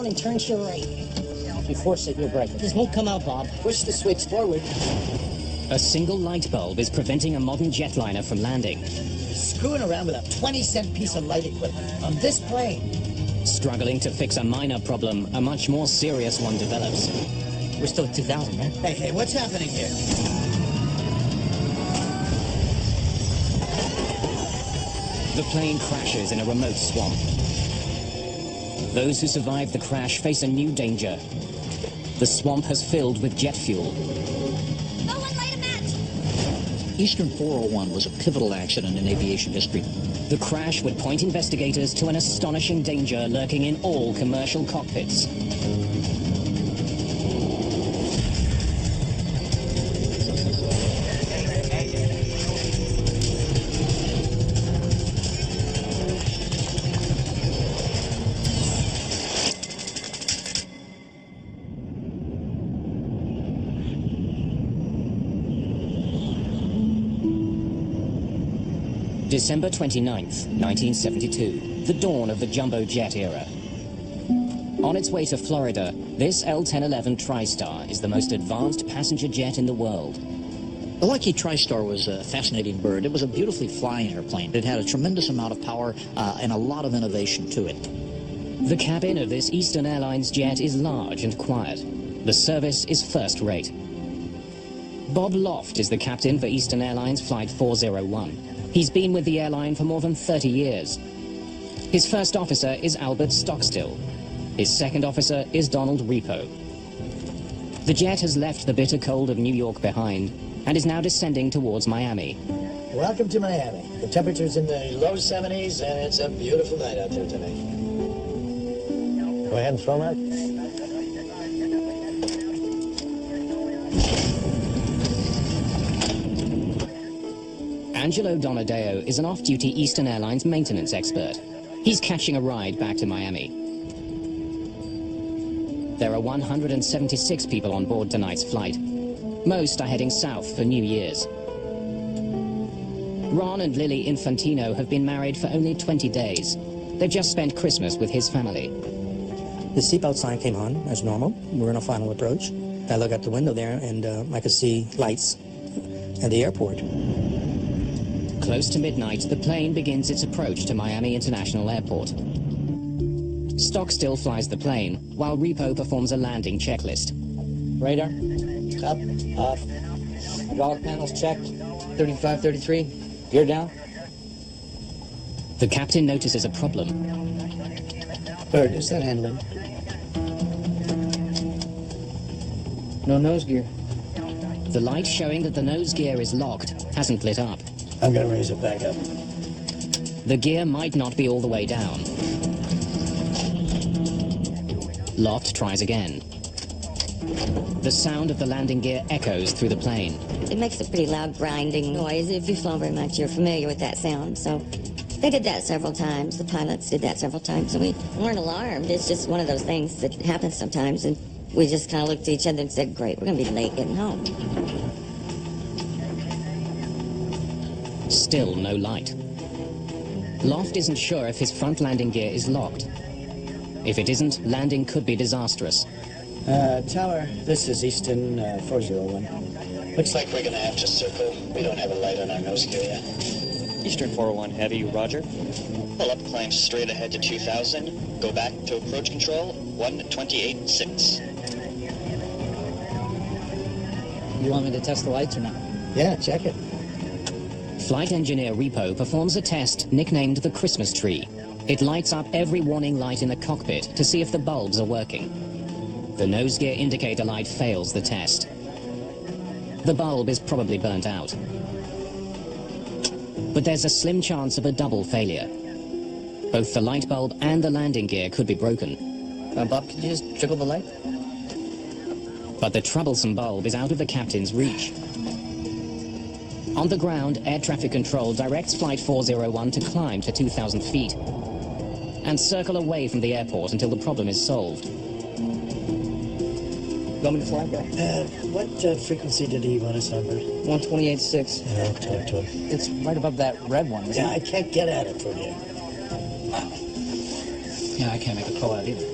down and turn to your right. Before signal breaker. This won't come out, Bob. Push the switch forward. A single light bulb is preventing a modern jetliner from landing. Screwing around with a 20-cent piece of light equipment on this plane. Struggling to fix a minor problem, a much more serious one develops. We're still at 2,000, right? Hey, what's happening here? The plane crashes in a remote swamp. Those who survive the crash face a new danger. The swamp has filled with jet fuel. No one light a match! Eastern 401 was a pivotal accident in aviation history. The crash would point investigators to an astonishing danger lurking in all commercial cockpits. December 29th, 1972, the dawn of the jumbo jet era. On its way to Florida, this L-1011 TriStar is the most advanced passenger jet in the world. The Lockheed TriStar was a fascinating bird. It was a beautifully flying airplane. It had a tremendous amount of power and a lot of innovation to it. The cabin of this Eastern Airlines jet is large and quiet. The service is first-rate. Bob Loft is the captain for Eastern Airlines Flight 401. He's been with the airline for more than 30 years. His first officer is Albert Stockstill. His second officer is Donald Repo. The jet has left the bitter cold of New York behind and is now descending towards Miami. Welcome to Miami. The temperature's in the low 70s, and it's a beautiful night out there tonight. Go ahead and throw mark. Angelo Donadeo is an off-duty Eastern Airlines maintenance expert. He's catching a ride back to Miami. There are 176 people on board tonight's flight. Most are heading south for New Year's. Ron and Lily Infantino have been married for only 20 days. They've just spent Christmas with his family. The seatbelt sign came on as normal. We're in a final approach. I look out the window there and I could see lights at the airport. Close to midnight, the plane begins its approach to Miami International Airport. Stockstill flies the plane, while Repo performs a landing checklist. Radar, up, off. Hydraulic panels checked. 35, 33. Gear down. The captain notices a problem. Bird, is that handling? No nose gear. The light showing that the nose gear is locked hasn't lit up. I'm gonna raise it back up. The gear might not be all the way down. Loft tries again. The sound of the landing gear echoes through the plane. It makes a pretty loud grinding noise. If you've flown very much, you're familiar with that sound. So they did that several times. The pilots did that several times. So we weren't alarmed. It's just one of those things that happens sometimes. And we just kind of looked at each other and said, great, we're going to be late getting home. Still no light. Loft isn't sure if his front landing gear is locked. If it isn't, landing could be disastrous. Tower, this is Eastern 401. Looks like we're gonna have to circle. We don't have a light on our nose gear yet. Eastern 401 Heavy, roger. Pull up, climb straight ahead to 2000. Go back to approach control, 128.6. You want me to test the lights or not? Yeah, check it. Flight engineer Repo performs a test nicknamed the Christmas tree. It lights up every warning light in the cockpit to see if the bulbs are working. The nose gear indicator light fails the test. The bulb is probably burnt out. But there's a slim chance of a double failure. Both the light bulb and the landing gear could be broken. Bob, could you just jiggle the light? But the troublesome bulb is out of the captain's reach. On the ground, air traffic control directs Flight 401 to climb to 2,000 feet and circle away from the airport until the problem is solved. You want me to fly, bro? What frequency did he want us on, Bert? 128.6. Yeah, I'll talk to him. It's right above that red one, isn't Yeah, I it? can't get at it from here. Yeah, I can't make a call out either.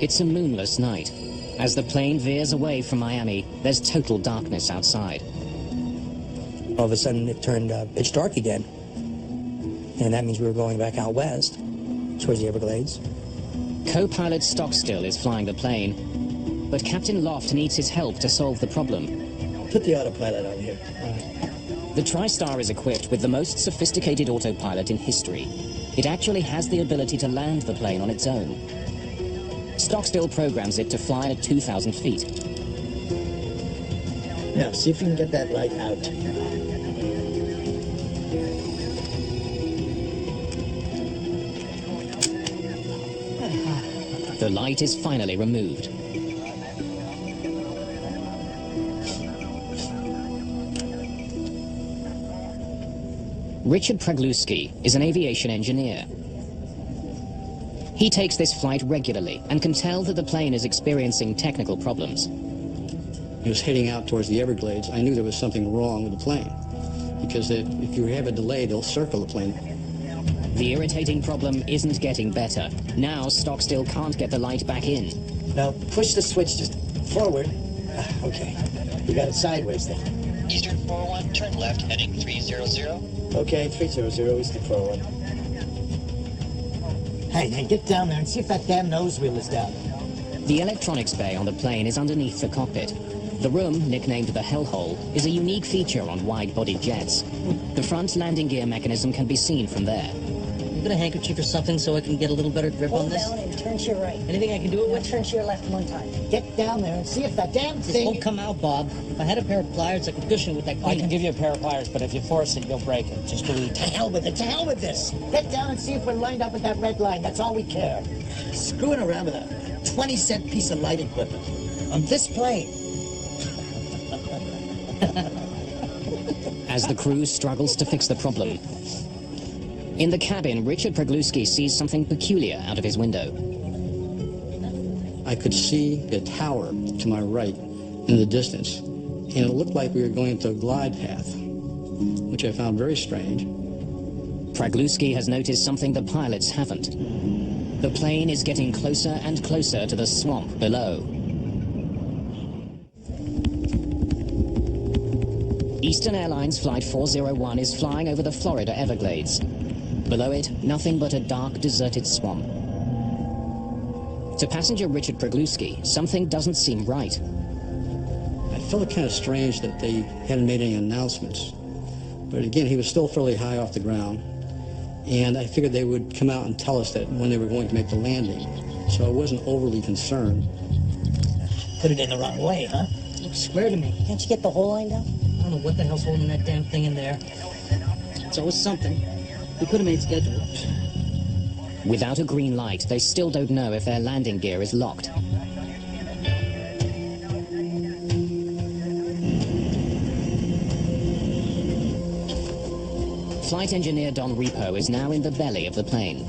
It's a moonless night. As the plane veers away from Miami, there's total darkness outside. All of a sudden, it turned pitch dark again. And that means we were going back out west, towards the Everglades. Co-pilot Stockstill is flying the plane, but Captain Loft needs his help to solve the problem. Put the autopilot on here. The TriStar is equipped with the most sophisticated autopilot in history. It actually has the ability to land the plane on its own. Stockstill programs it to fly at 2,000 feet. Now, see if you can get that light out. The light is finally removed. Richard Pragluski is an aviation engineer. He takes this flight regularly and can tell that the plane is experiencing technical problems. He was heading out towards the Everglades. I knew there was something wrong with the plane, because if you have a delay, they'll circle the plane. The irritating problem isn't getting better. Now Stockstill can't get the light back in. Now, push the switch just forward. Okay. You got it sideways then. Eastern 401, turn left, heading 300. Okay, 300, Eastern 401. Hey, get down there and see if that damn nose wheel is down. The electronics bay on the plane is underneath the cockpit. The room, nicknamed the Hellhole, is a unique feature on wide-bodied jets. The front landing gear mechanism can be seen from there. You got a handkerchief or something so I can get a little better grip on this? Hold down and turn to your right. Anything I can do it with? Turn to your left one time. Get down there and see if that damn This thing... won't come out, Bob. If I had a pair of pliers, I could cushion it with that I can Kleenex. give you a pair of pliers, but if you force it, you'll break it. Just believe To me. hell with it, to hell with this. Get down and see if we're lined up with that red line. That's all we care. Screwing around with a 20-cent piece of light equipment on this plane. As the crew struggles to fix the problem. In the cabin, Richard Pragluski sees something peculiar out of his window. I could see a tower to my right in the distance, and it looked like we were going into a glide path, which I found very strange. Pragluski has noticed something the pilots haven't. The plane is getting closer and closer to the swamp below. Eastern Airlines Flight 401 is flying over the Florida Everglades. Below it, nothing but a dark, deserted swamp. To passenger Richard Pragluski, something doesn't seem right. I felt it kind of strange that they hadn't made any announcements. But again, he was still fairly high off the ground, and I figured they would come out and tell us that when they were going to make the landing. So I wasn't overly concerned. Put it in the wrong way, huh? Looks square to me. Can't you get the whole line down? I don't know what the hell's holding that damn thing in there. It's always something. We could have made schedule. Without a green light, they still don't know if their landing gear is locked. Flight engineer Don Repo is now in the belly of the plane.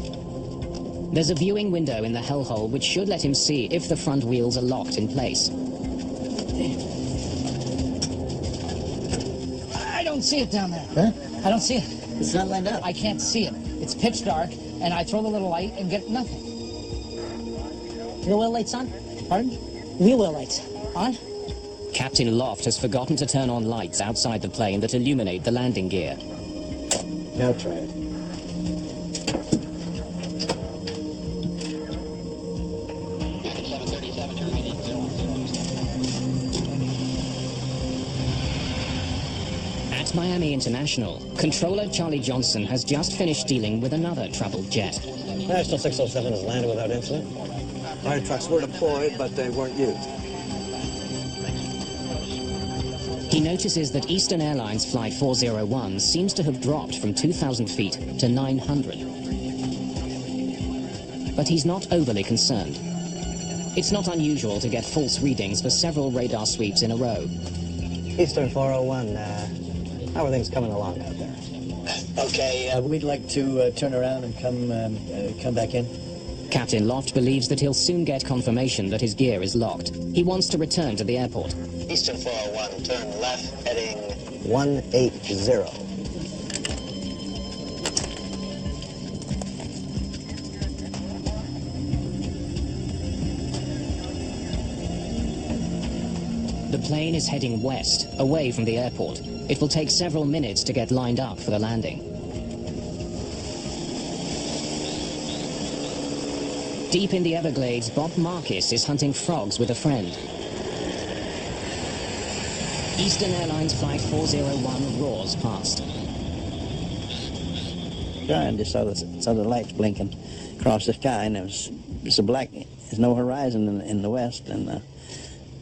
There's a viewing window in the hellhole which should let him see if the front wheels are locked in place. I don't see it down there. Huh? I don't see it. It's not lined up. I can't see it. It's pitch dark, and I throw the little light and get nothing. Wheel well lights on? Pardon? Wheel well lights. On? Captain Loft has forgotten to turn on lights outside the plane that illuminate the landing gear. Now try it. At Miami International, controller Charlie Johnson has just finished dealing with another troubled jet. National 607 has landed without incident. Fire trucks were deployed, but they weren't used. He notices that Eastern Airlines Flight 401 seems to have dropped from 2,000 feet to 900. But he's not overly concerned. It's not unusual to get false readings for several radar sweeps in a row. Eastern 401, how are things coming along out there? Okay, we'd like to turn around and come back in. Captain Loft believes that he'll soon get confirmation that his gear is locked. He wants to return to the airport. Eastern 401, turn left, heading 180. The plane is heading west, away from the airport. It will take several minutes to get lined up for the landing. Deep in the Everglades, Bob Marcus is hunting frogs with a friend. Eastern Airlines Flight 401 roars past. I just saw the lights blinking across the sky, and it's a black. There's no horizon in the west, and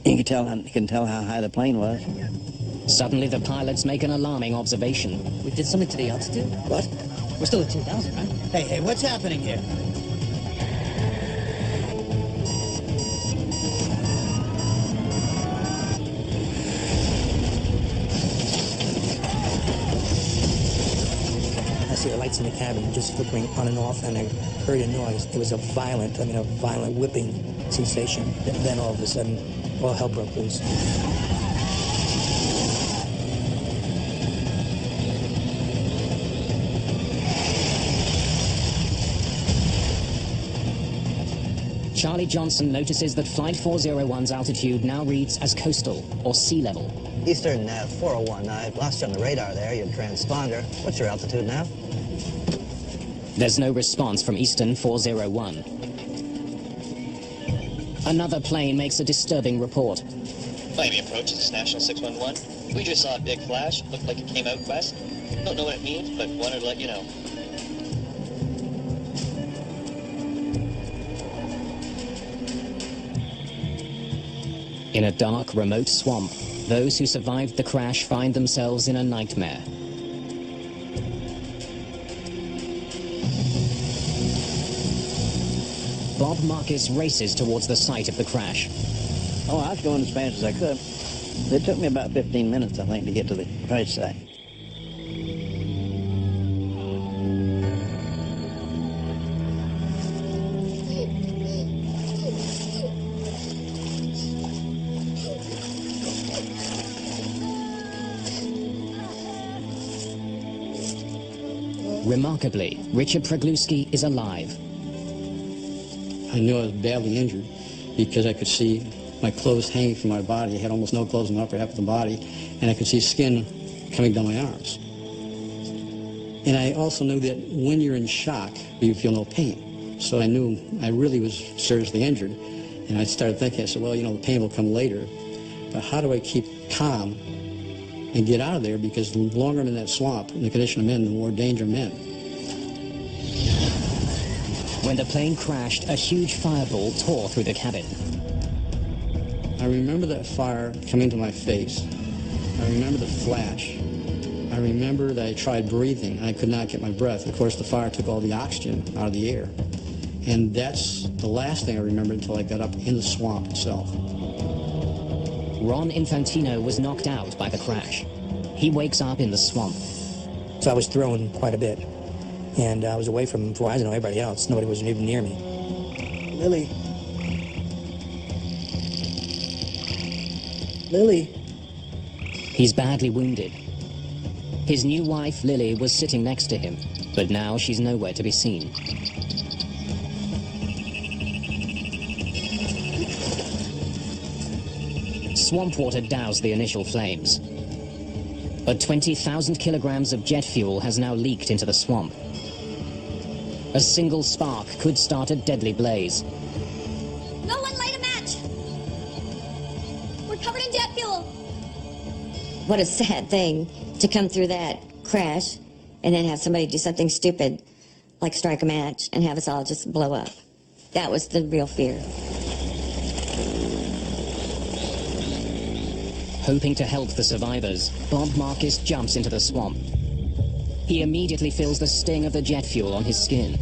you can tell how high the plane was. Suddenly, the pilots make an alarming observation. We did something to the altitude? What? We're still at 2,000, right? Hey, what's happening here? I see the lights in the cabin just flickering on and off, and I heard a noise. It was a violent whipping sensation. Then all of a sudden, all hell broke loose. Charlie Johnson notices that Flight 401's altitude now reads as coastal, or sea level. Eastern 401, I've lost you on the radar there, your transponder. What's your altitude now? There's no response from Eastern 401. Another plane makes a disturbing report. Miami approach, this is National 611. We just saw a big flash, looked like it came out west. Don't know what it means, but wanted to let you know. In a dark, remote swamp, those who survived the crash find themselves in a nightmare. Bob Marcus races towards the site of the crash. Oh, I was going as fast as I could. It took me about 15 minutes, I think, to get to the crash site. Remarkably, Richard Pregluski is alive. I knew I was badly injured because I could see my clothes hanging from my body. I had almost no clothes on the upper half of the body, and I could see skin coming down my arms. And I also knew that when you're in shock, you feel no pain. So I knew I really was seriously injured, and I started thinking, I said, well, the pain will come later, but how do I keep calm and get out of there, because the longer I'm in that swamp, in the condition I'm in, the more danger I'm in. When the plane crashed, a huge fireball tore through the cabin. I remember that fire coming to my face. I remember the flash. I remember that I tried breathing, and I could not get my breath. Of course, the fire took all the oxygen out of the air. And that's the last thing I remember until I got up in the swamp itself. Ron Infantino was knocked out by the crash. He wakes up in the swamp. So I was thrown quite a bit, and I was away from Verizon and everybody else. Nobody was even near me. Lily. Lily. He's badly wounded. His new wife, Lily, was sitting next to him, but now she's nowhere to be seen. Swamp water doused the initial flames. But 20,000 kilograms of jet fuel has now leaked into the swamp. A single spark could start a deadly blaze. No one light a match! We're covered in jet fuel! What a sad thing to come through that crash and then have somebody do something stupid like strike a match and have us all just blow up. That was the real fear. Hoping to help the survivors, Bob Marcus jumps into the swamp. He immediately feels the sting of the jet fuel on his skin.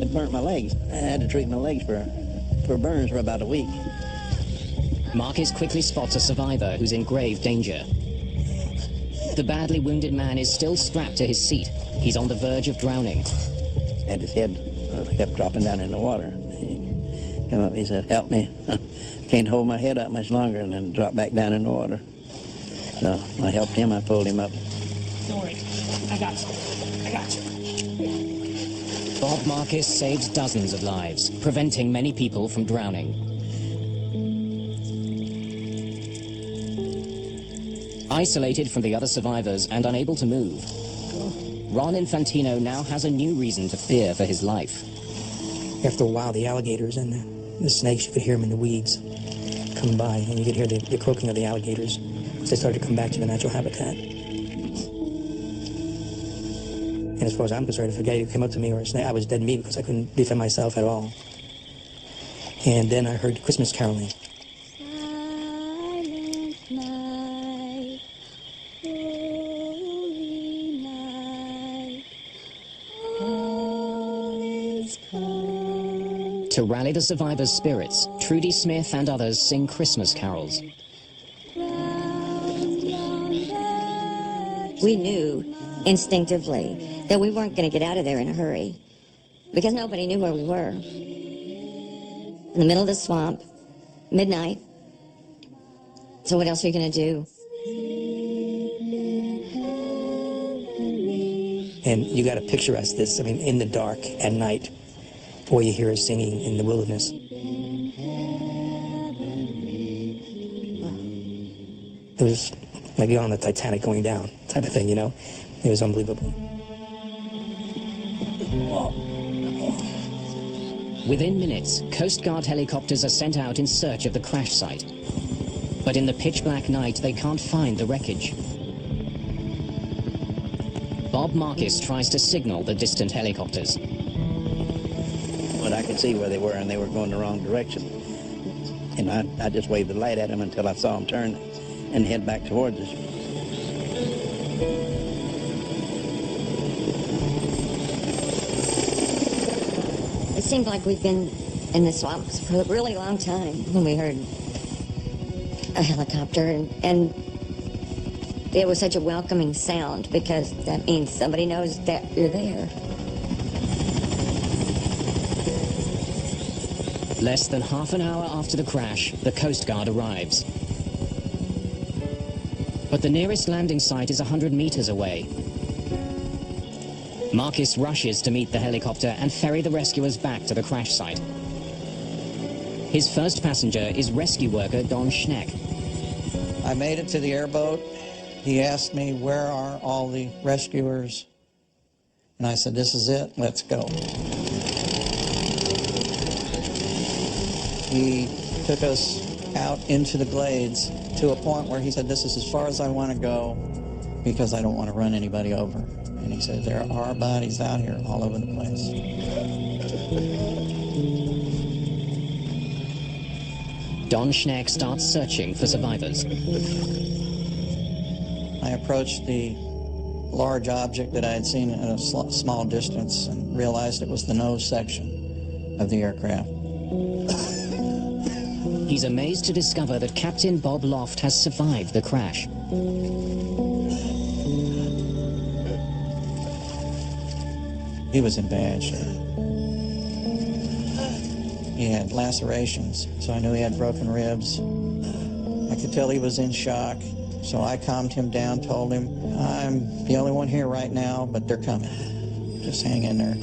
It burnt my legs. I had to treat my legs for burns for about a week. Marcus quickly spots a survivor who's in grave danger. The badly wounded man is still strapped to his seat. He's on the verge of drowning. And his head kept dropping down in the water. He came up, he said, "Help me. Can't hold my head up much longer," and then drop back down in the water. So I helped him, I pulled him up. Don't worry. I got you. Bob Marcus saves dozens of lives, preventing many people from drowning. Isolated from the other survivors and unable to move, Ron Infantino now has a new reason to fear for his life. After a while, the alligators and the snakes, you could hear them in the weeds come by, and you could hear the croaking of the alligators as they started to come back to the natural habitat. And as far as I'm concerned, if a guy came up to me or a snake, I was dead meat because I couldn't defend myself at all. And then I heard Christmas caroling. Silent night, holy night, all is calm. To rally the survivors' spirits, Trudy Smith and others sing Christmas carols. We knew instinctively that we weren't going to get out of there in a hurry because nobody knew where we were. In the middle of the swamp, midnight. So what else are you going to do? And you got to picture us this, I mean, in the dark at night, or you hear us singing in the wilderness. It was like you're on the Titanic going down type of thing, you know? It was unbelievable. Within minutes, Coast Guard helicopters are sent out in search of the crash site. But in the pitch-black night, they can't find the wreckage. Bob Marcus tries to signal the distant helicopters. But I could see where they were, and they were going the wrong direction. And I just waved the light at them until I saw them turn and head back towards us. It seemed like we'd been in the swamps for a really long time when we heard a helicopter, and it was such a welcoming sound because that means somebody knows that you're there. Less than half an hour after the crash, the Coast Guard arrives. But the nearest landing site is 100 meters away. Marcus rushes to meet the helicopter and ferry the rescuers back to the crash site. His first passenger is rescue worker Don Schneck. I made it to the airboat. He asked me, where are all the rescuers? And I said, this is it, let's go. He took us out into the glades to a point where he said, this is as far as I want to go because I don't want to run anybody over. And he said, there are bodies out here all over the place. Don Schneck starts searching for survivors. I approached the large object that I had seen at a small distance and realized it was the nose section of the aircraft. He's amazed to discover that Captain Bob Loft has survived the crash. He was in bad shape. He had lacerations, so I knew he had broken ribs. I could tell he was in shock, so I calmed him down, told him, I'm the only one here right now, but they're coming. Just hang in there.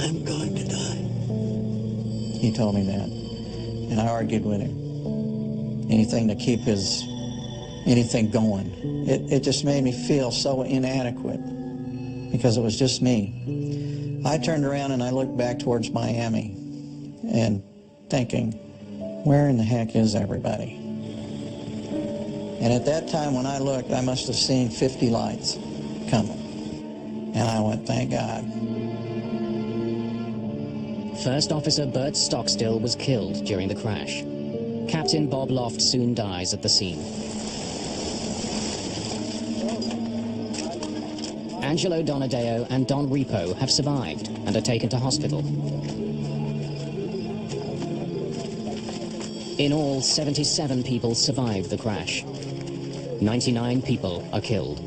I'm going to die. He told me that, and I argued with him. Anything to keep anything going. It just made me feel so inadequate because it was just me. I turned around and I looked back towards Miami and thinking, where in the heck is everybody? And at that time when I looked, I must have seen 50 lights coming. And I went, thank God. First Officer Bert Stockstill was killed during the crash. Captain Bob Loft soon dies at the scene. Angelo Donadeo and Don Repo have survived and are taken to hospital. In all, 77 people survived the crash. 99 people are killed.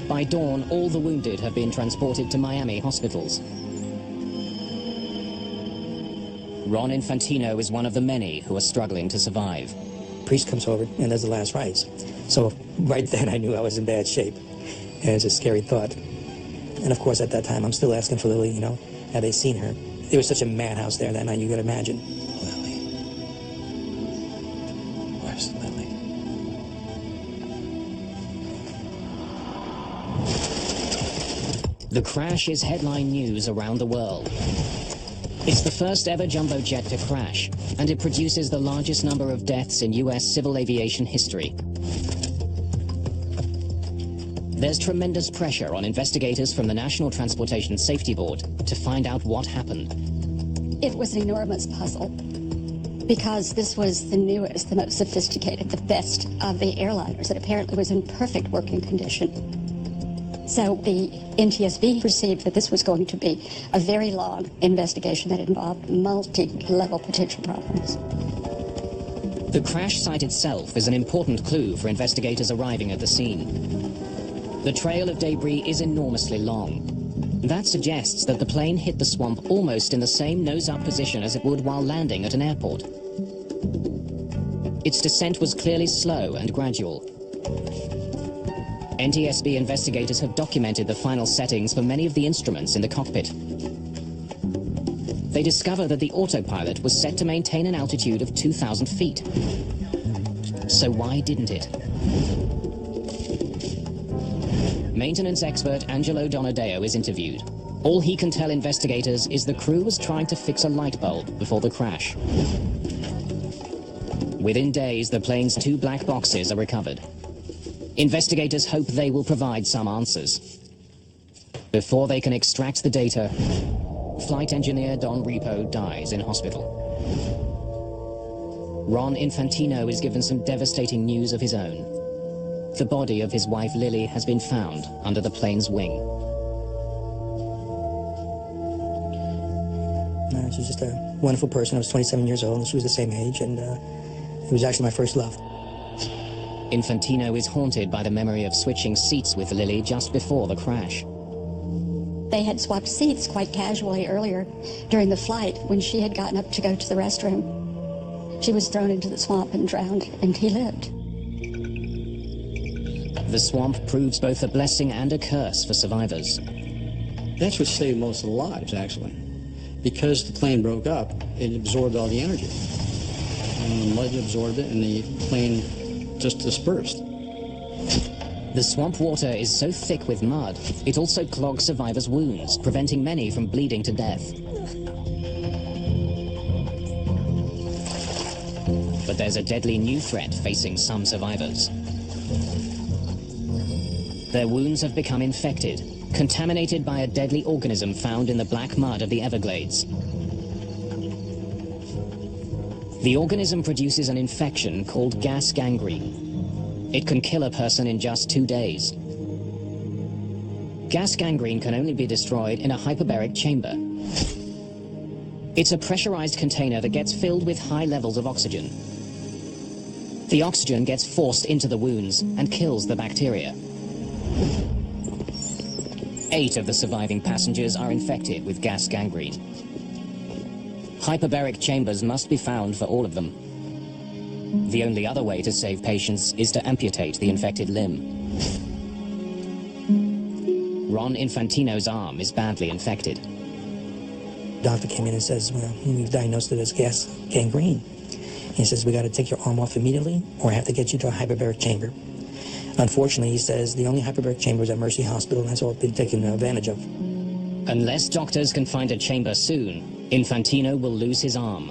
By dawn, all the wounded have been transported to Miami hospitals. Ron Infantino is one of the many who are struggling to survive. Priest comes over and does the last rites. So right then I knew I was in bad shape. And it's a scary thought. And of course at that time I'm still asking for Lily, you know, had they seen her? There was such a madhouse there that night, you could imagine. Lily. Where's Lily? The crash is headline news around the world. It's the first ever jumbo jet to crash, and it produces the largest number of deaths in US civil aviation history. There's tremendous pressure on investigators from the National Transportation Safety Board to find out what happened. It was an enormous puzzle because this was the newest, the most sophisticated, the best of the airliners. It apparently was in perfect working condition. So the NTSB perceived that this was going to be a very long investigation that involved multi-level potential problems. The crash site itself is an important clue for investigators arriving at the scene. The trail of debris is enormously long. That suggests that the plane hit the swamp almost in the same nose-up position as it would while landing at an airport. Its descent was clearly slow and gradual. NTSB investigators have documented the final settings for many of the instruments in the cockpit. They discover that the autopilot was set to maintain an altitude of 2,000 feet. So why didn't it? Maintenance expert Angelo Donadeo is interviewed. All he can tell investigators is the crew was trying to fix a light bulb before the crash. Within days, the plane's 2 black boxes are recovered. Investigators hope they will provide some answers. Before they can extract the data, flight engineer Don Repo dies in hospital. Ron Infantino is given some devastating news of his own. The body of his wife Lily has been found under the plane's wing. She was just a wonderful person. I was 27 years old, and she was the same age, and it was actually my first love. Infantino is haunted by the memory of switching seats with Lily just before the crash. They had swapped seats quite casually earlier during the flight when she had gotten up to go to the restroom. She was thrown into the swamp and drowned, and he lived. The swamp proves both a blessing and a curse for survivors. That's what saved most of the lives, actually. Because the plane broke up, it absorbed all the energy. And the mud absorbed it, and the plane just dispersed. The swamp water is so thick with mud, it also clogs survivors' wounds, preventing many from bleeding to death. But there's a deadly new threat facing some survivors. Their wounds have become infected, contaminated by a deadly organism found in the black mud of the Everglades. The organism produces an infection called gas gangrene. It can kill a person in just 2 days. Gas gangrene can only be destroyed in a hyperbaric chamber. It's a pressurized container that gets filled with high levels of oxygen. The oxygen gets forced into the wounds and kills the bacteria. 8 of the surviving passengers are infected with gas gangrene. Hyperbaric chambers must be found for all of them. The only other way to save patients is to amputate the infected limb. Ron Infantino's arm is badly infected. Doctor came in and says, well, we've diagnosed it as gas gangrene. He says, we got to take your arm off immediately or have to get you to a hyperbaric chamber. Unfortunately, he says, the only hyperbaric chamber is at Mercy Hospital, and that's all been taken advantage of. Unless doctors can find a chamber soon, Infantino will lose his arm.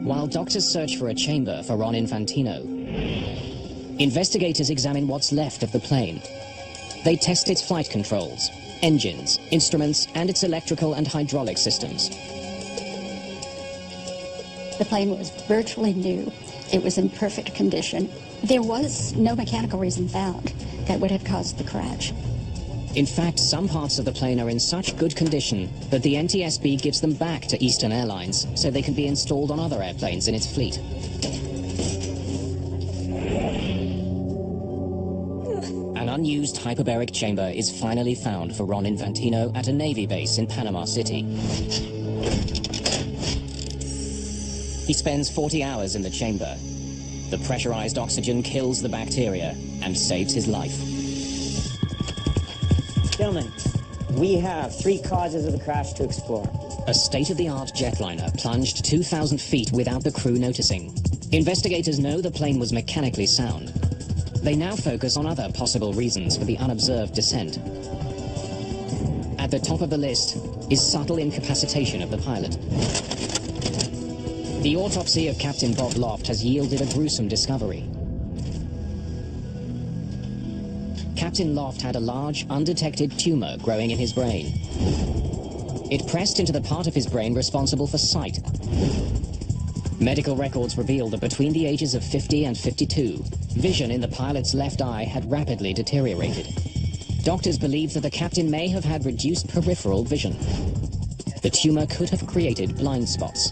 While doctors search for a chamber for Ron Infantino, investigators examine what's left of the plane. They test its flight controls, engines, instruments, and its electrical and hydraulic systems. The plane was virtually new. It was in perfect condition. There was no mechanical reason found that would have caused the crash. In fact, some parts of the plane are in such good condition that the NTSB gives them back to Eastern Airlines so they can be installed on other airplanes in its fleet. An unused hyperbaric chamber is finally found for Ron Infantino at a Navy base in Panama City. He spends 40 hours in the chamber. The pressurized oxygen kills the bacteria and saves his life. Gentlemen, we have 3 causes of the crash to explore. A state-of-the-art jetliner plunged 2,000 feet without the crew noticing. Investigators know the plane was mechanically sound. They now focus on other possible reasons for the unobserved descent. At the top of the list is subtle incapacitation of the pilot. The autopsy of Captain Bob Loft has yielded a gruesome discovery. Captain Loft had a large, undetected tumor growing in his brain. It pressed into the part of his brain responsible for sight. Medical records revealed that between the ages of 50 and 52, vision in the pilot's left eye had rapidly deteriorated. Doctors believe that the captain may have had reduced peripheral vision. The tumor could have created blind spots.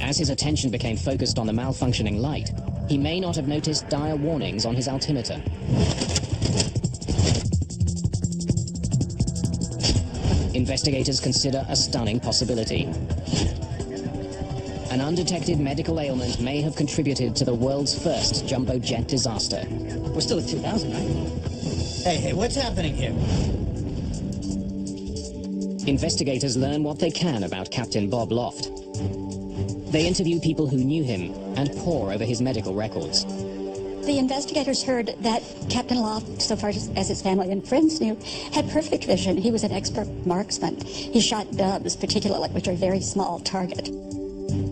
As his attention became focused on the malfunctioning light, he may not have noticed dire warnings on his altimeter. Investigators consider a stunning possibility. An undetected medical ailment may have contributed to the world's first jumbo jet disaster. We're still at 2,000, right? Hey, what's happening here? Investigators learn what they can about Captain Bob Loft. They interview people who knew him and pore over his medical records. The investigators heard that Captain Loft, so far as his family and friends knew, had perfect vision. He was an expert marksman. He shot doves, particularly, which are a very small target.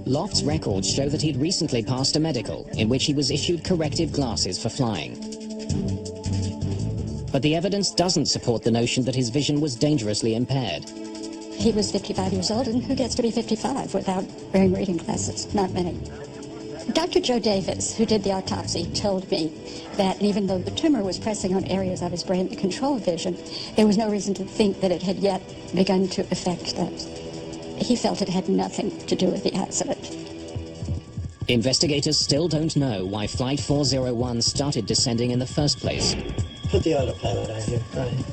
Loft's records show that he'd recently passed a medical in which he was issued corrective glasses for flying. But the evidence doesn't support the notion that his vision was dangerously impaired. He was 55 years old, and who gets to be 55 without wearing reading glasses? Not many. Dr. Joe Davis, who did the autopsy, told me that even though the tumor was pressing on areas of his brain that control vision, there was no reason to think that it had yet begun to affect those. He felt it had nothing to do with the accident. Investigators still don't know why Flight 401 started descending in the first place. Put the autopilot on here. Right.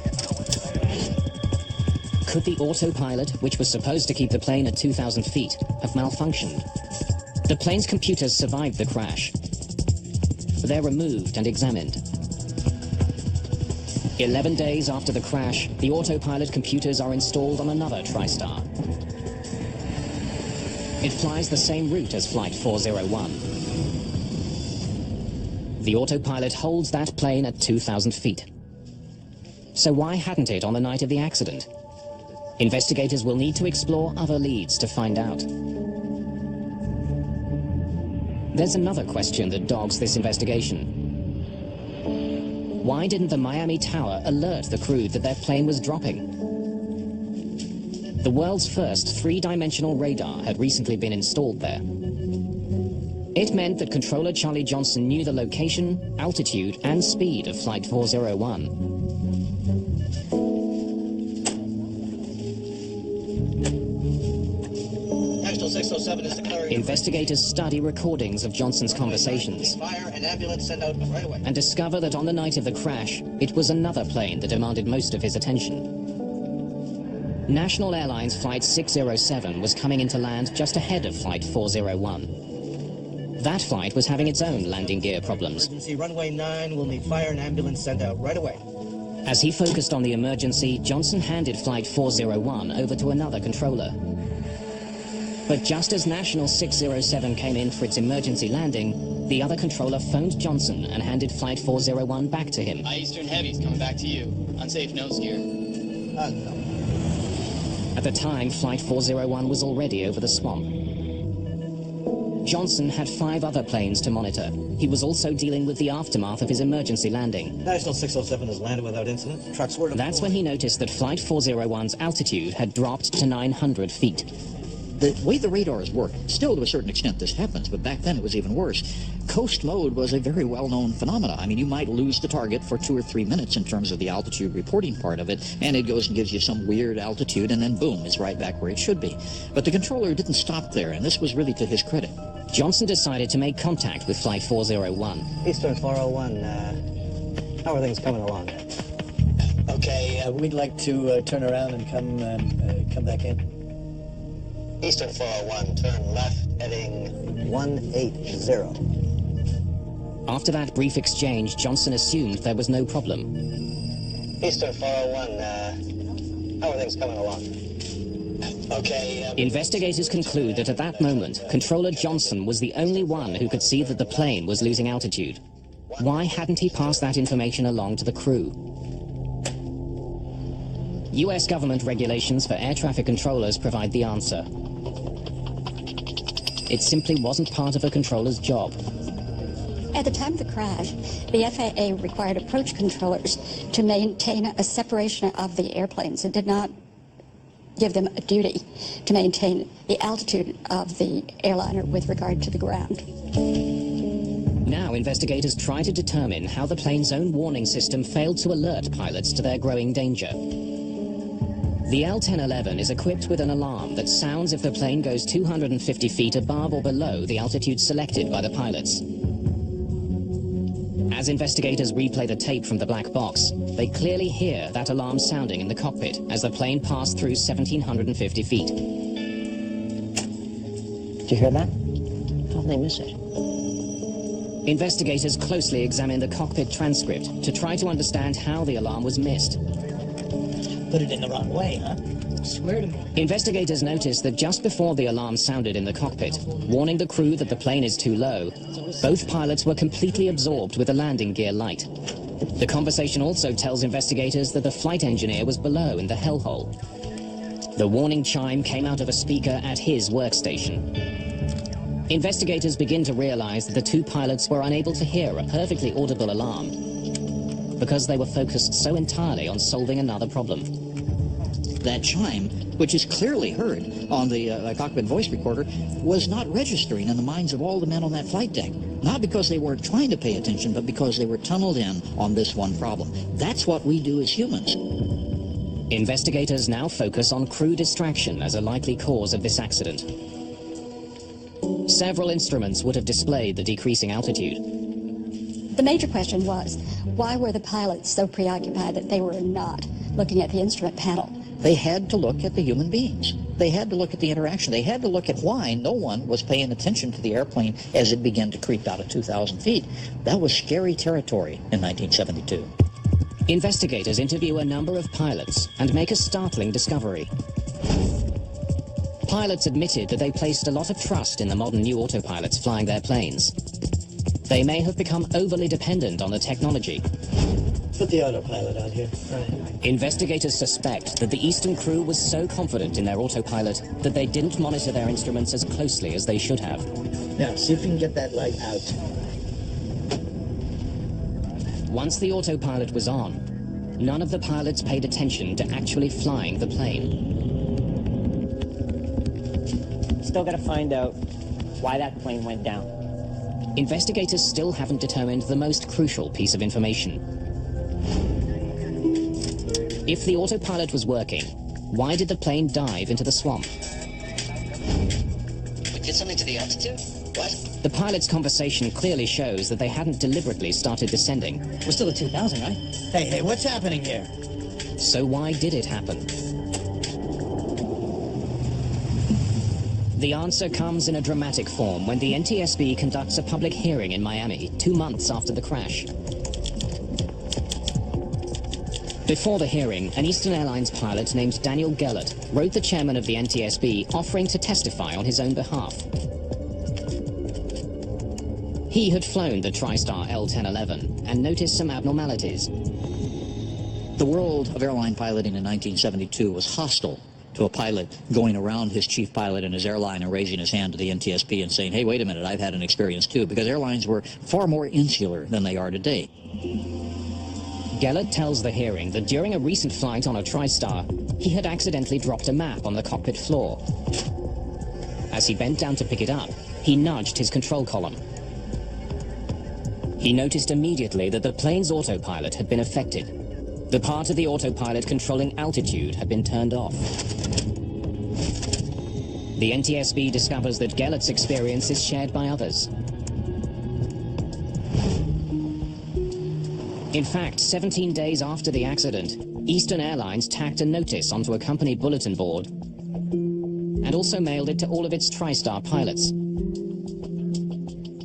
Could the autopilot, which was supposed to keep the plane at 2,000 feet, have malfunctioned? The plane's computers survived the crash. They're removed and examined. 11 days after the crash, the autopilot computers are installed on another TriStar. It flies the same route as Flight 401. The autopilot holds that plane at 2,000 feet. So why hadn't it on the night of the accident? Investigators will need to explore other leads to find out. There's another question that dogs this investigation. Why didn't the Miami Tower alert the crew that their plane was dropping? The world's first three-dimensional radar had recently been installed there. It meant that controller Charlie Johnson knew the location, altitude, and speed of Flight 401. National 607 is declaring... Investigators study recordings of Johnson's conversations Fire and ambulance sent out right away. and discover that on the night of the crash, it was another plane that demanded most of his attention. National Airlines Flight 607 was coming into land just ahead of Flight 401. That flight was having its own landing gear problems. Emergency runway 9 will need fire and ambulance sent out right away. As he focused on the emergency, Johnson handed Flight 401 over to another controller. But just as National 607 came in for its emergency landing, the other controller phoned Johnson and handed Flight 401 back to him. Eastern Heavy's coming back to you. Unsafe nose gear. At the time, Flight 401 was already over the swamp. Johnson had 5 other planes to monitor. He was also dealing with the aftermath of his emergency landing. National 607 has landed without incident. Trucks were... That's when he noticed that Flight 401's altitude had dropped to 900 feet. The way the radars work, still to a certain extent this happens, but back then it was even worse. Coast mode was a very well-known phenomenon. I mean, you might lose the target for 2 or 3 minutes in terms of the altitude reporting part of it, and it goes and gives you some weird altitude, and then boom, it's right back where it should be. But the controller didn't stop there, and this was really to his credit. Johnson decided to make contact with Flight 401. Eastern 401, how are things coming along? Okay, we'd like to turn around and come back in. Eastern 401, turn left, heading 180. After that brief exchange, Johnson assumed there was no problem. Eastern 401, how are things coming along? Okay. Investigators conclude that at that moment, Controller Johnson was the only one who could see that the plane was losing altitude. Why hadn't he passed that information along to the crew? US government regulations for air traffic controllers provide the answer. It simply wasn't part of a controller's job. At the time of the crash, the FAA required approach controllers to maintain a separation of the airplanes. It did not give them a duty to maintain the altitude of the airliner with regard to the ground. Now investigators try to determine how the plane's own warning system failed to alert pilots to their growing danger. The L1011 is equipped with an alarm that sounds if the plane goes 250 feet above or below the altitude selected by the pilots. As investigators replay the tape from the black box, they clearly hear that alarm sounding in the cockpit as the plane passed through 1,750 feet. Did you hear that? How did they miss it? Investigators closely examine the cockpit transcript to try to understand how the alarm was missed. Put it in the wrong way, huh? Swear to me. Investigators noticed that just before the alarm sounded in the cockpit, warning the crew that the plane is too low, both pilots were completely absorbed with the landing gear light. The conversation also tells investigators that the flight engineer was below in the hellhole. The warning chime came out of a speaker at his workstation. Investigators begin to realize that the two pilots were unable to hear a perfectly audible alarm because they were focused so entirely on solving another problem. That chime, which is clearly heard on the cockpit voice recorder, was not registering in the minds of all the men on that flight deck. Not because they weren't trying to pay attention, but because they were tunneled in on this one problem. That's what we do as humans. Investigators now focus on crew distraction as a likely cause of this accident. Several instruments would have displayed the decreasing altitude. The major question was, why were the pilots so preoccupied that they were not looking at the instrument panel? They had to look at the human beings. They had to look at the interaction. They had to look at why no one was paying attention to the airplane as it began to creep out at 2,000 feet. That was scary territory in 1972. Investigators interview a number of pilots and make a startling discovery. Pilots admitted that they placed a lot of trust in the modern new autopilots flying their planes. They may have become overly dependent on the technology. Put the autopilot on here. Right. Investigators suspect that the Eastern crew was so confident in their autopilot that they didn't monitor their instruments as closely as they should have. Now, see if you can get that light out. Once the autopilot was on, none of the pilots paid attention to actually flying the plane. Still got to find out why that plane went down. Investigators still haven't determined the most crucial piece of information. If the autopilot was working, why did the plane dive into the swamp? We did something to the altitude? What? The pilot's conversation clearly shows that they hadn't deliberately started descending. We're still at 2,000, right? Hey, what's happening here? So why did it happen? The answer comes in a dramatic form when the NTSB conducts a public hearing in Miami 2 months after the crash. Before the hearing, an Eastern Airlines pilot named Daniel Gellert wrote the chairman of the NTSB offering to testify on his own behalf. He had flown the TriStar L1011 and noticed some abnormalities. The world of airline piloting in 1972 was hostile to a pilot going around his chief pilot and his airline and raising his hand to the NTSB and saying, hey, wait a minute, I've had an experience too, because airlines were far more insular than they are today. Gellert tells the hearing that during a recent flight on a TriStar, he had accidentally dropped a map on the cockpit floor. As he bent down to pick it up, he nudged his control column. He noticed immediately that the plane's autopilot had been affected. The part of the autopilot controlling altitude had been turned off. The NTSB discovers that Gellert's experience is shared by others. In fact, 17 days after the accident, Eastern Airlines tacked a notice onto a company bulletin board and also mailed it to all of its TriStar pilots.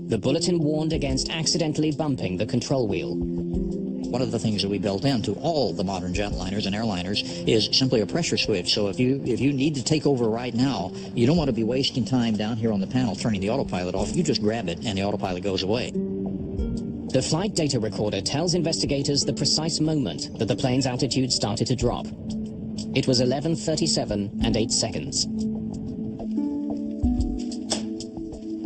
The bulletin warned against accidentally bumping the control wheel. One of the things that we built into all the modern jetliners and airliners is simply a pressure switch. So if you need to take over right now, you don't want to be wasting time down here on the panel turning the autopilot off. You just grab it and the autopilot goes away. The flight data recorder tells investigators the precise moment that the plane's altitude started to drop. It was 11:37 and 8 seconds.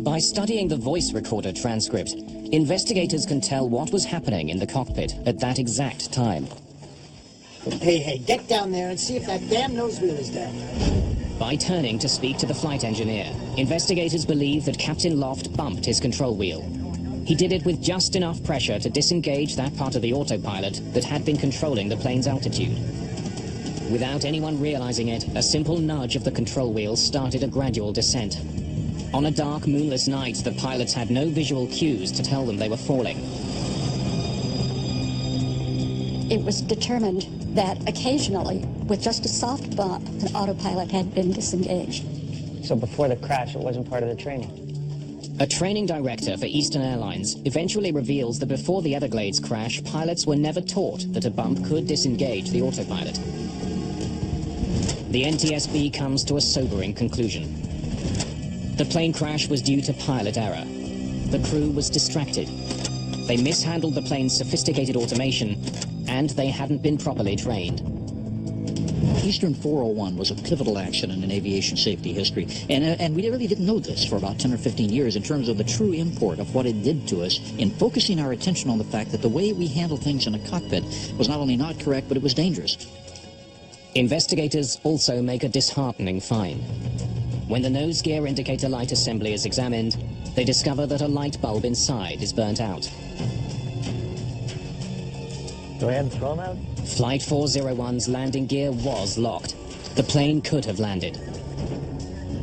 By studying the voice recorder transcript, investigators can tell what was happening in the cockpit at that exact time. Hey, get down there and see if that damn nose wheel is down. By turning to speak to the flight engineer, investigators believe that Captain Loft bumped his control wheel. He did it with just enough pressure to disengage that part of the autopilot that had been controlling the plane's altitude. Without anyone realizing it, a simple nudge of the control wheel started a gradual descent. On a dark, moonless night, the pilots had no visual cues to tell them they were falling. It was determined that occasionally, with just a soft bump, an autopilot had been disengaged. So before the crash, it wasn't part of the training? A training director for Eastern Airlines eventually reveals that before the Everglades crash, pilots were never taught that a bump could disengage the autopilot. The NTSB comes to a sobering conclusion. The plane crash was due to pilot error. The crew was distracted. They mishandled the plane's sophisticated automation, and they hadn't been properly trained. Eastern 401 was a pivotal accident in aviation safety history, and we really didn't know this for about 10 or 15 years in terms of the true import of what it did to us in focusing our attention on the fact that the way we handled things in a cockpit was not only not correct, but it was dangerous. Investigators also make a disheartening find. When the nose gear indicator light assembly is examined, they discover that a light bulb inside is burnt out. Go ahead and throw them out. Flight 401's landing gear was locked. The plane could have landed.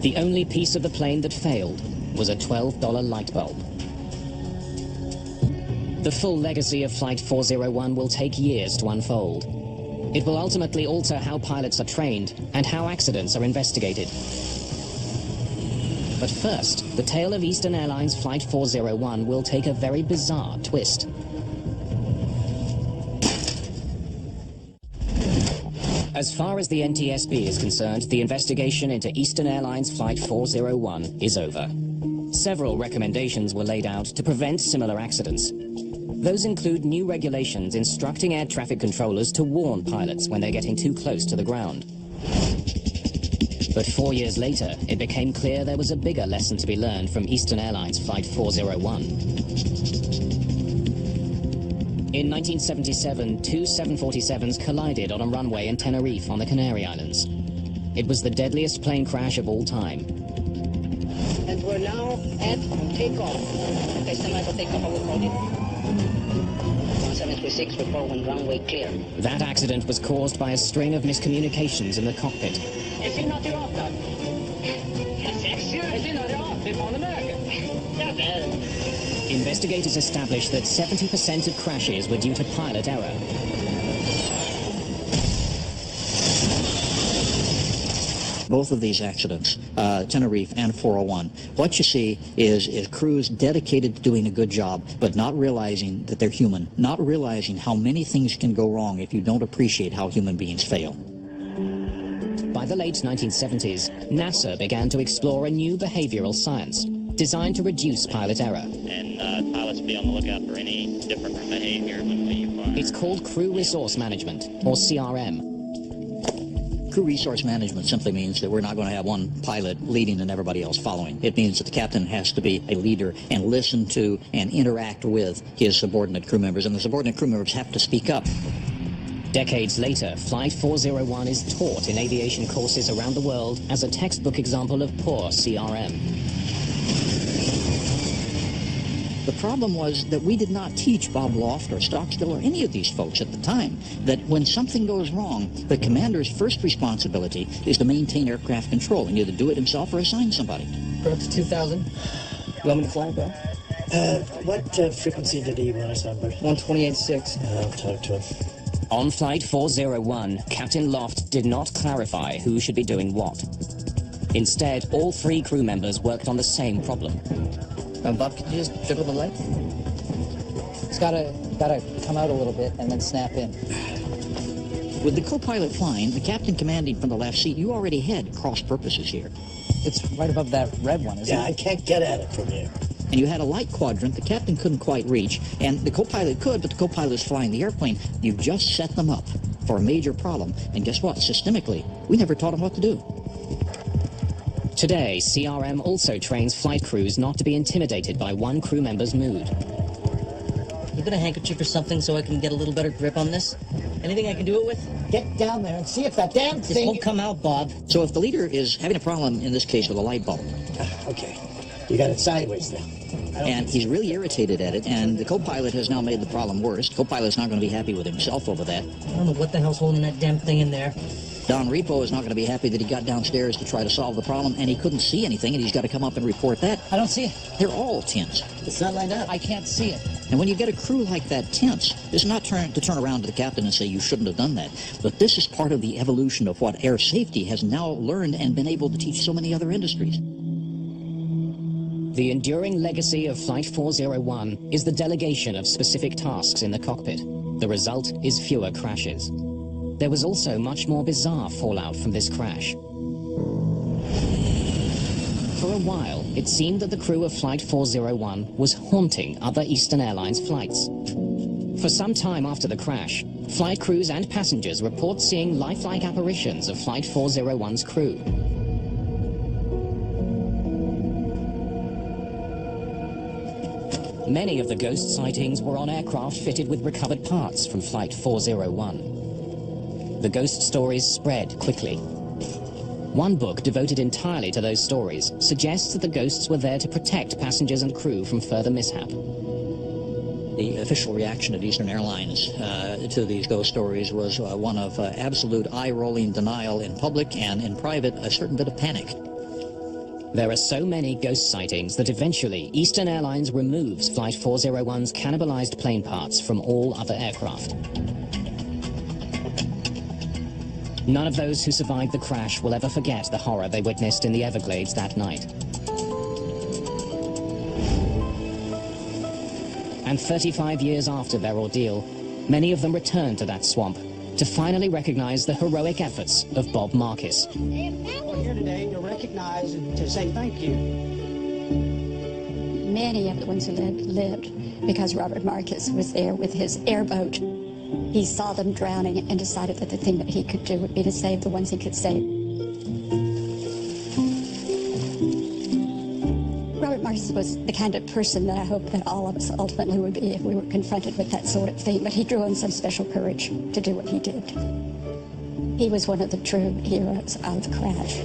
The only piece of the plane that failed was a $12 light bulb. The full legacy of Flight 401 will take years to unfold. It will ultimately alter how pilots are trained and how accidents are investigated. But first, the tale of Eastern Airlines Flight 401 will take a very bizarre twist. As far as the NTSB is concerned, the investigation into Eastern Airlines Flight 401 is over. Several recommendations were laid out to prevent similar accidents. Those include new regulations instructing air traffic controllers to warn pilots when they're getting too close to the ground. But 4 years later, it became clear there was a bigger lesson to be learned from Eastern Airlines Flight 401. In 1977, two 747s collided on a runway in Tenerife on the Canary Islands. It was the deadliest plane crash of all time. And we're now at takeoff. Okay, semi-takeoff, I will call it. 1736, report when runway clear. That accident was caused by a string of miscommunications in the cockpit. Is he not off, then? Is he not off? They found America. Investigators established that 70% of crashes were due to pilot error. Both of these accidents, Tenerife and 401, what you see is crews dedicated to doing a good job, but not realizing that they're human, not realizing how many things can go wrong if you don't appreciate how human beings fail. By the late 1970s, NASA began to explore a new behavioral science designed to reduce pilot error. And pilots be on the lookout for any different behavior when we fire. It's called Crew Resource Management, or CRM. Crew resource management simply means that we're not going to have one pilot leading and everybody else following. It means that the captain has to be a leader and listen to and interact with his subordinate crew members, and the subordinate crew members have to speak up. Decades later, Flight 401 is taught in aviation courses around the world as a textbook example of poor CRM. The problem was that we did not teach Bob Loft or Stockstill or any of these folks at the time that when something goes wrong, the commander's first responsibility is to maintain aircraft control and either do it himself or assign somebody. We're up to 2,000. You want me to fly, Bill? What frequency did he want us on, Bert? 128.6. I'll talk to him. On Flight 401, Captain Loft did not clarify who should be doing what. Instead, all three crew members worked on the same problem. Bob, could you just jiggle the light? It's gotta come out a little bit and then snap in. With the co-pilot flying, the captain commanding from the left seat, you already had cross purposes here. It's right above that red one, isn't it? Yeah, I can't get at it from here. and you had a light quadrant the captain couldn't quite reach, and the co-pilot could, but the co-pilot is flying the airplane. You've just set them up for a major problem. And guess what? Systemically, we never taught them what to do. Today, CRM also trains flight crews not to be intimidated by one crew member's mood. You got a handkerchief or something so I can get a little better grip on this? Anything I can do it with? Get down there and see if that damn This thing... won't come out, Bob. So if the leader is having a problem, in this case with a light bulb, Okay, you got it sideways there. and he's really irritated at it, and the co-pilot has now made the problem worse. Co-pilot's not going to be happy with himself over that. I don't know what the hell's holding that damn thing in there. Don Repo is not going to be happy that he got downstairs to try to solve the problem, and he couldn't see anything, and he's got to come up and report that. I don't see it. They're all tense. It's not lined up. I can't see it. And when you get a crew like that tense, it's not to turn around to the captain and say you shouldn't have done that. But this is part of the evolution of what air safety has now learned and been able to teach so many other industries. The enduring legacy of Flight 401 is the delegation of specific tasks in the cockpit. The result is fewer crashes. There was also much more bizarre fallout from this crash. For a while, it seemed that the crew of Flight 401 was haunting other Eastern Airlines flights. For some time after the crash, flight crews and passengers report seeing lifelike apparitions of Flight 401's crew. Many of the ghost sightings were on aircraft fitted with recovered parts from Flight 401. The ghost stories spread quickly. One book devoted entirely to those stories suggests that the ghosts were there to protect passengers and crew from further mishap. The official reaction at Eastern Airlines to these ghost stories was one of absolute eye-rolling denial in public, and in private, a certain bit of panic. There are so many ghost sightings that eventually Eastern Airlines removes Flight 401's cannibalized plane parts from all other aircraft. None of those who survived the crash will ever forget the horror they witnessed in the Everglades that night. And 35 years after their ordeal, many of them returned to that swamp to finally recognize the heroic efforts of Bob Marcus. We're here today to recognize and to say thank you. Many of the ones who lived because Robert Marcus was there with his airboat. He saw them drowning and decided that the thing that he could do would be to save the ones he could save. Robert Marcus was the kind of person that I hope that all of us ultimately would be if we were confronted with that sort of thing, but he drew on some special courage to do what he did. He was one of the true heroes of the crash.